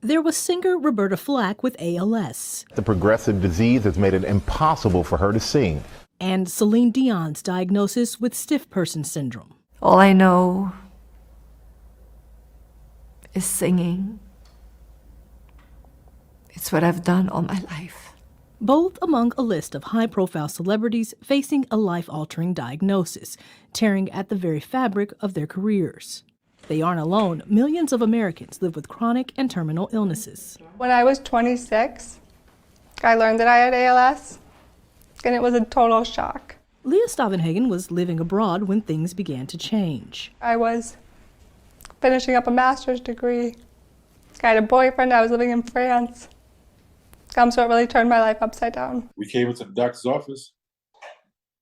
There was singer Roberta Flack with ALS. The progressive disease has made it impossible for her to sing. And Celine Dion's diagnosis with stiff person syndrome. All I know is singing. It's what I've done all my life. Both among a list of high-profile celebrities facing a life-altering diagnosis, tearing at the very fabric of their careers. They aren't alone. Millions of Americans live with chronic and terminal illnesses. When I was 26, I learned that I had ALS, and it was a total shock. Leah Stavenhagen was living abroad when things began to change. I was finishing up a master's degree. I had a boyfriend. I was living in France. So it really turned my life upside down. We came into the doctor's office.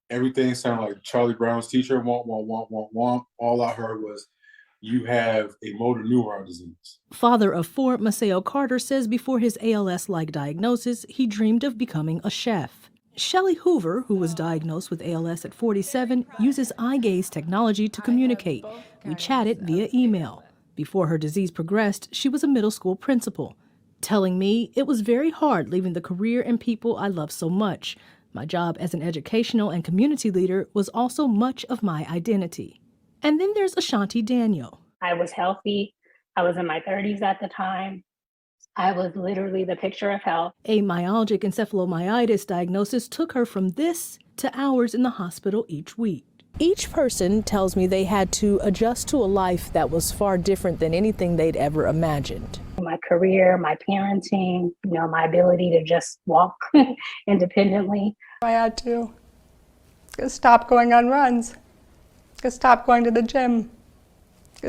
Everything sounded like Charlie Brown's teacher, womp, womp, womp, womp, womp. All I heard was, you have a motor neuron disease. Father of four, Maceo Carter says before his ALS-like diagnosis, he dreamed of becoming a chef. Shelley Hoover, who was diagnosed with ALS at 47, uses eye gaze technology to communicate. We chatted via email. Before her disease progressed, she was a middle school principal, telling me it was very hard leaving the career and people I love so much. My job as an educational and community leader was also much of my identity. And then there's Ashanti Daniel. I was healthy. I was in my 30s at the time. I was literally the picture of health. A myalgic encephalomyelitis diagnosis took her from this to hours in the hospital each week. Each person tells me they had to adjust to a life that was far different than anything they'd ever imagined. My career, my parenting, my ability to just walk independently. I had to stop going on runs, stop going to the gym,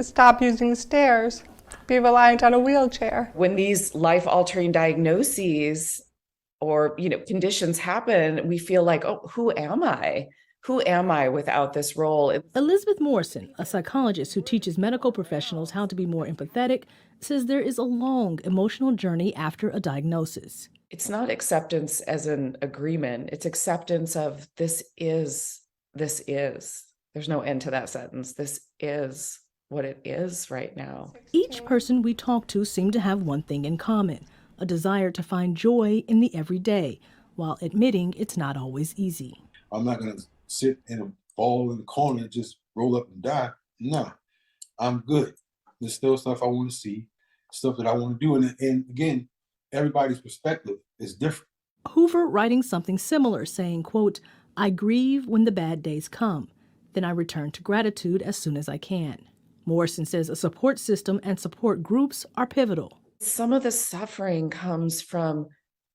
stop using stairs, be reliant on a wheelchair. When these life-altering diagnoses or conditions happen, we feel like, oh, who am I? Who am I without this role? Elizabeth Morrison, a psychologist who teaches medical professionals how to be more empathetic, says there is a long emotional journey after a diagnosis. It's not acceptance as an agreement. It's acceptance of this is. There's no end to that sentence. This is what it is right now. Each person we talk to seemed to have one thing in common, a desire to find joy in the everyday, while admitting it's not always easy. I'm not going to sit in a ball in the corner and just roll up and die. No, I'm good. There's still stuff I want to see, stuff that I want to do. And again, everybody's perspective is different. Hoover writing something similar, saying, quote, I grieve when the bad days come. Then I return to gratitude as soon as I can. Morrison says a support system and support groups are pivotal. Some of the suffering comes from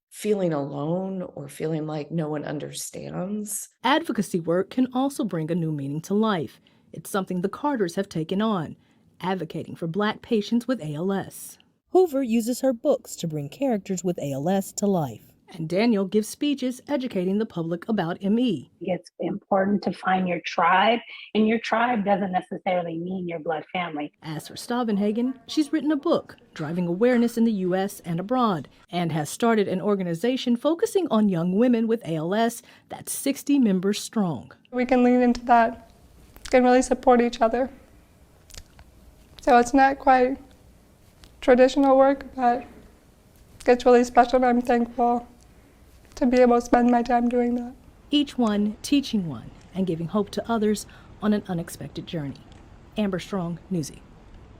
feeling alone or feeling like no one understands. Advocacy work can also bring a new meaning to life. It's something the Carters have taken on, advocating for Black patients with ALS. Hoover uses her books to bring characters with ALS to life. And Daniel gives speeches educating the public about ME. It's important to find your tribe, and your tribe doesn't necessarily mean your blood family. As for Stavenhagen, she's written a book, driving awareness in the U.S. and abroad, and has started an organization focusing on young women with ALS that's 60 members strong. We can lean into that and really support each other. So it's not quite traditional work, but it's really special, and I'm thankful to be able to spend my time doing that. Each one teaching one and giving hope to others on an unexpected journey. Amber Strong, Newsy.